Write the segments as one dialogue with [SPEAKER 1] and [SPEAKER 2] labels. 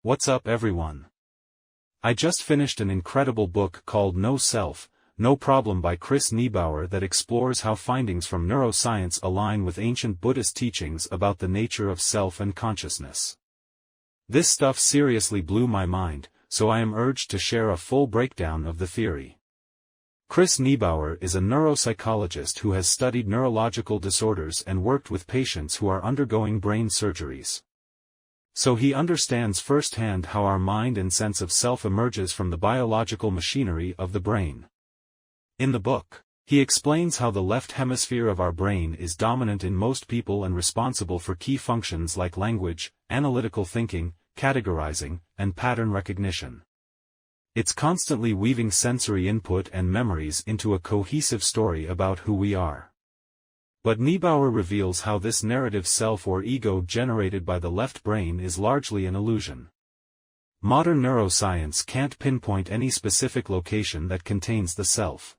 [SPEAKER 1] What's up, everyone? I just finished an incredible book called No Self, No Problem by Chris Niebauer that explores how findings from neuroscience align with ancient Buddhist teachings about the nature of self and consciousness. This stuff seriously blew my mind, so I am urged to share a full breakdown of the theory. Chris Niebauer is a neuropsychologist who has studied neurological disorders and worked with patients who are undergoing brain surgeries. So he understands firsthand how our mind and sense of self emerges from the biological machinery of the brain. In the book, he explains how the left hemisphere of our brain is dominant in most people and responsible for key functions like language, analytical thinking, categorizing, and pattern recognition. It's constantly weaving sensory input and memories into a cohesive story about who we are. But Niebauer reveals how this narrative self or ego generated by the left brain is largely an illusion. Modern neuroscience can't pinpoint any specific location that contains the self.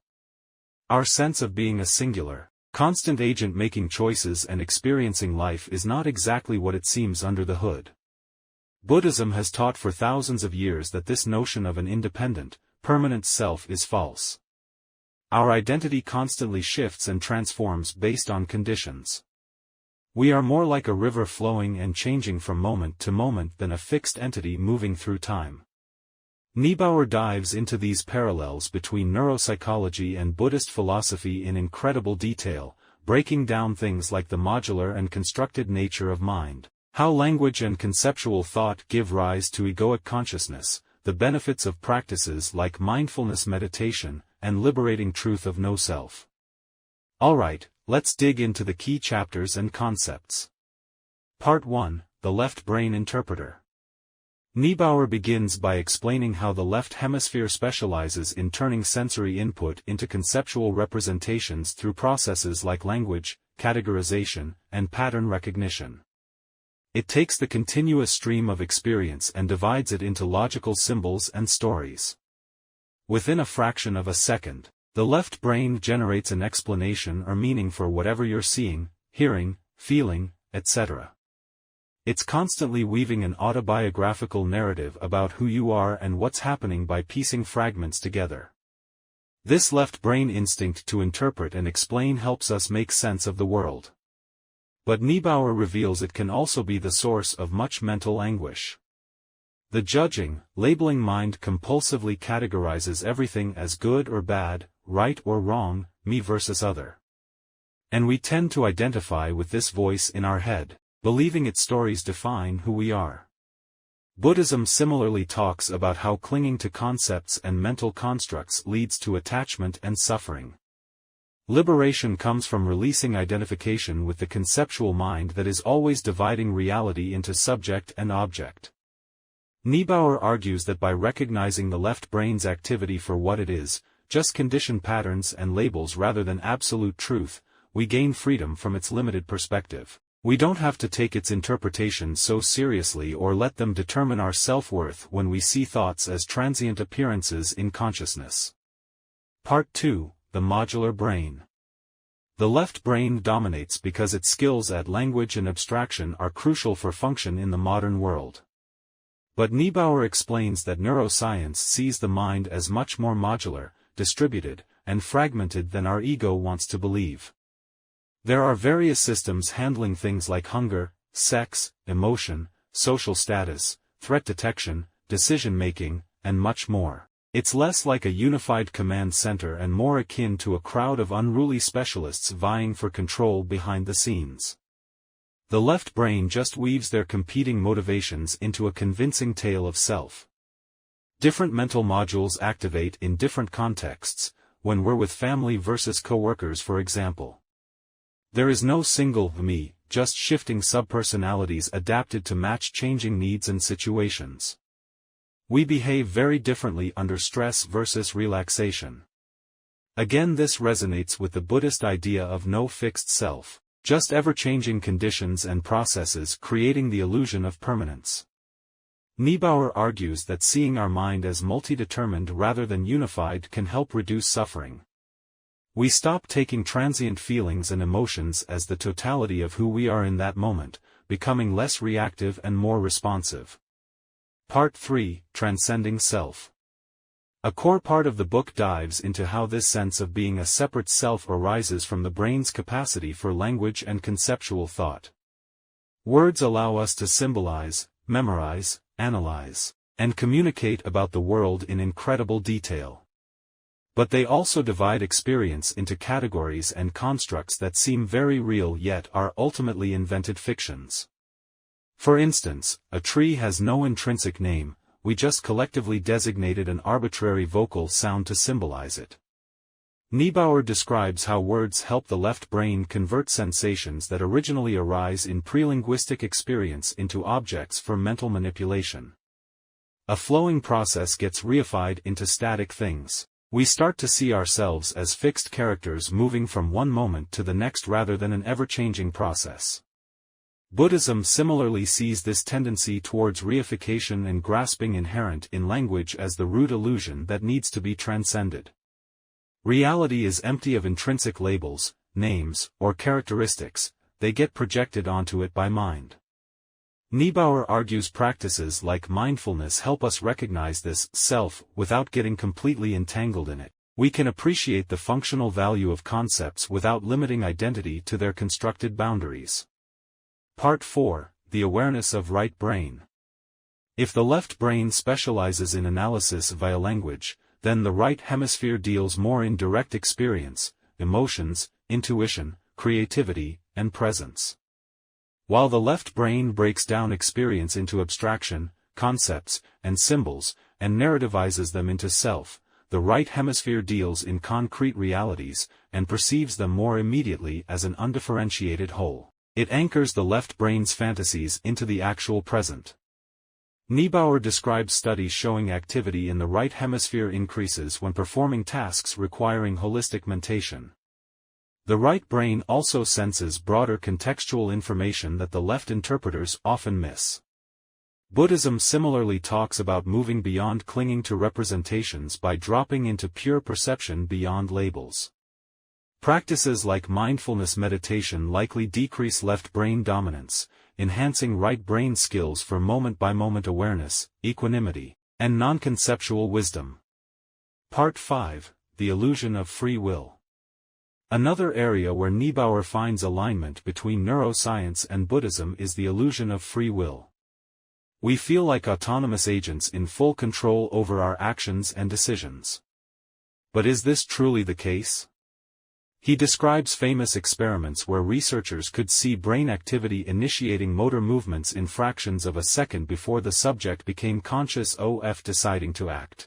[SPEAKER 1] Our sense of being a singular, constant agent making choices and experiencing life is not exactly what it seems under the hood. Buddhism has taught for thousands of years that this notion of an independent, permanent self is false. Our identity constantly shifts and transforms based on conditions. We are more like a river flowing and changing from moment to moment than a fixed entity moving through time. Niebauer dives into these parallels between neuropsychology and Buddhist philosophy in incredible detail, breaking down things like the modular and constructed nature of mind, how language and conceptual thought give rise to egoic consciousness, the benefits of practices like mindfulness meditation, and liberating truth of no self. Alright, let's dig into the key chapters and concepts. Part 1, The Left Brain Interpreter. Niebauer begins by explaining how the left hemisphere specializes in turning sensory input into conceptual representations through processes like language, categorization, and pattern recognition. It takes the continuous stream of experience and divides it into logical symbols and stories. Within a fraction of a second, the left brain generates an explanation or meaning for whatever you're seeing, hearing, feeling, etc. It's constantly weaving an autobiographical narrative about who you are and what's happening by piecing fragments together. This left brain instinct to interpret and explain helps us make sense of the world. But Niebauer reveals it can also be the source of much mental anguish. The judging, labeling mind compulsively categorizes everything as good or bad, right or wrong, me versus other. And we tend to identify with this voice in our head, believing its stories define who we are. Buddhism similarly talks about how clinging to concepts and mental constructs leads to attachment and suffering. Liberation comes from releasing identification with the conceptual mind that is always dividing reality into subject and object. Niebauer argues that by recognizing the left brain's activity for what it is, just conditioned patterns and labels rather than absolute truth, we gain freedom from its limited perspective. We don't have to take its interpretation so seriously or let them determine our self-worth when we see thoughts as transient appearances in consciousness. Part 2, The Modular Brain. The left brain dominates because its skills at language and abstraction are crucial for function in the modern world. But Niebauer explains that neuroscience sees the mind as much more modular, distributed, and fragmented than our ego wants to believe. There are various systems handling things like hunger, sex, emotion, social status, threat detection, decision-making, and much more. It's less like a unified command center and more akin to a crowd of unruly specialists vying for control behind the scenes. The left brain just weaves their competing motivations into a convincing tale of self. Different mental modules activate in different contexts, when we're with family versus coworkers for example. There is no single me, just shifting subpersonalities adapted to match changing needs and situations. We behave very differently under stress versus relaxation. Again, this resonates with the Buddhist idea of no fixed self, just ever-changing conditions and processes creating the illusion of permanence. Niebauer argues that seeing our mind as multi-determined rather than unified can help reduce suffering. We stop taking transient feelings and emotions as the totality of who we are in that moment, becoming less reactive and more responsive. Part 3, Transcending Self. A core part of the book dives into how this sense of being a separate self arises from the brain's capacity for language and conceptual thought. Words allow us to symbolize, memorize, analyze, and communicate about the world in incredible detail. But they also divide experience into categories and constructs that seem very real yet are ultimately invented fictions. For instance, a tree has no intrinsic name, we just collectively designated an arbitrary vocal sound to symbolize it. Niebauer describes how words help the left brain convert sensations that originally arise in prelinguistic experience into objects for mental manipulation. A flowing process gets reified into static things. We start to see ourselves as fixed characters moving from one moment to the next rather than an ever-changing process. Buddhism similarly sees this tendency towards reification and grasping inherent in language as the root illusion that needs to be transcended. Reality is empty of intrinsic labels, names, or characteristics, they get projected onto it by mind. Niebauer argues practices like mindfulness help us recognize this self without getting completely entangled in it. We can appreciate the functional value of concepts without limiting identity to their constructed boundaries. Part 4, The Awareness of Right Brain. If the left brain specializes in analysis via language, then the right hemisphere deals more in direct experience, emotions, intuition, creativity, and presence. While the left brain breaks down experience into abstraction, concepts, and symbols, and narrativizes them into self, the right hemisphere deals in concrete realities, and perceives them more immediately as an undifferentiated whole. It anchors the left brain's fantasies into the actual present. Niebauer describes studies showing activity in the right hemisphere increases when performing tasks requiring holistic mentation. The right brain also senses broader contextual information that the left interpreters often miss. Buddhism similarly talks about moving beyond clinging to representations by dropping into pure perception beyond labels. Practices like mindfulness meditation likely decrease left brain dominance, enhancing right brain skills for moment-by-moment awareness, equanimity, and non-conceptual wisdom. Part 5, The Illusion of Free Will. Another area where Niebauer finds alignment between neuroscience and Buddhism is the illusion of free will. We feel like autonomous agents in full control over our actions and decisions. But is this truly the case? He describes famous experiments where researchers could see brain activity initiating motor movements in fractions of a second before the subject became conscious of deciding to act.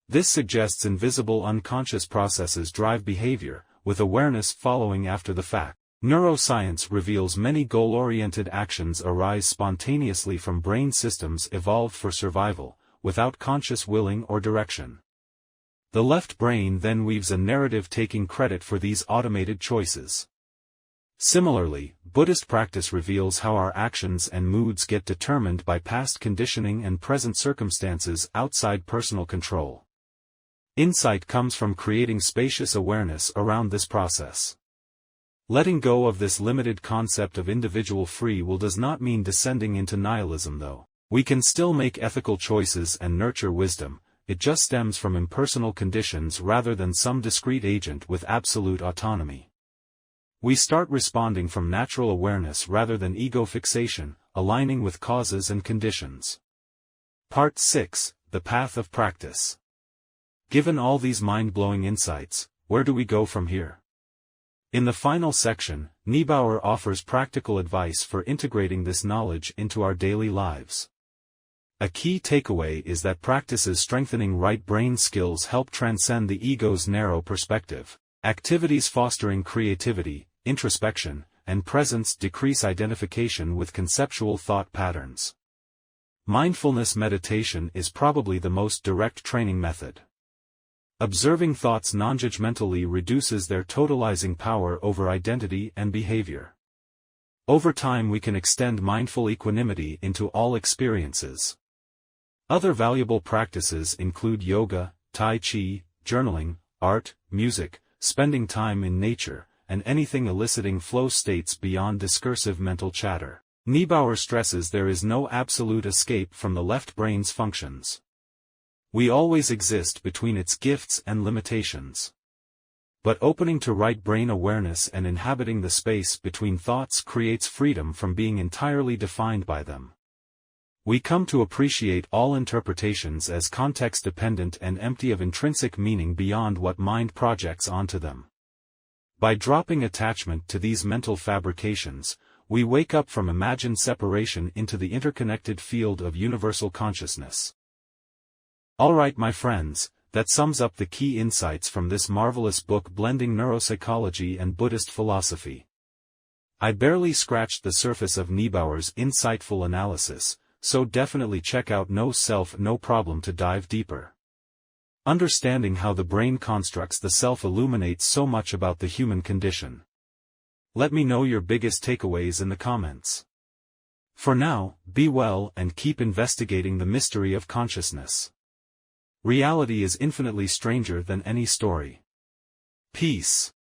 [SPEAKER 1] This suggests invisible unconscious processes drive behavior, with awareness following after the fact. Neuroscience reveals many goal-oriented actions arise spontaneously from brain systems evolved for survival, without conscious willing or direction. The left brain then weaves a narrative taking credit for these automated choices. Similarly, Buddhist practice reveals how our actions and moods get determined by past conditioning and present circumstances outside personal control. Insight comes from creating spacious awareness around this process. Letting go of this limited concept of individual free will does not mean descending into nihilism though. We can still make ethical choices and nurture wisdom. It just stems from impersonal conditions rather than some discrete agent with absolute autonomy. We start responding from natural awareness rather than ego fixation, aligning with causes and conditions. Part 6, The Path of Practice. Given all these mind-blowing insights, where do we go from here? In the final section, Niebauer offers practical advice for integrating this knowledge into our daily lives. A key takeaway is that practices strengthening right brain skills help transcend the ego's narrow perspective. Activities fostering creativity, introspection, and presence decrease identification with conceptual thought patterns. Mindfulness meditation is probably the most direct training method. Observing thoughts non-judgmentally reduces their totalizing power over identity and behavior. Over time we can extend mindful equanimity into all experiences. Other valuable practices include yoga, tai chi, journaling, art, music, spending time in nature, and anything eliciting flow states beyond discursive mental chatter. Niebauer stresses there is no absolute escape from the left brain's functions. We always exist between its gifts and limitations. But opening to right brain awareness and inhabiting the space between thoughts creates freedom from being entirely defined by them. We come to appreciate all interpretations as context-dependent and empty of intrinsic meaning beyond what mind projects onto them. By dropping attachment to these mental fabrications, we wake up from imagined separation into the interconnected field of universal consciousness. Alright my friends, that sums up the key insights from this marvelous book blending neuropsychology and Buddhist philosophy. I barely scratched the surface of Niebauer's insightful analysis, so definitely check out No Self, No Problem to dive deeper. Understanding how the brain constructs the self illuminates so much about the human condition. Let me know your biggest takeaways in the comments. For now, be well and keep investigating the mystery of consciousness. Reality is infinitely stranger than any story. Peace.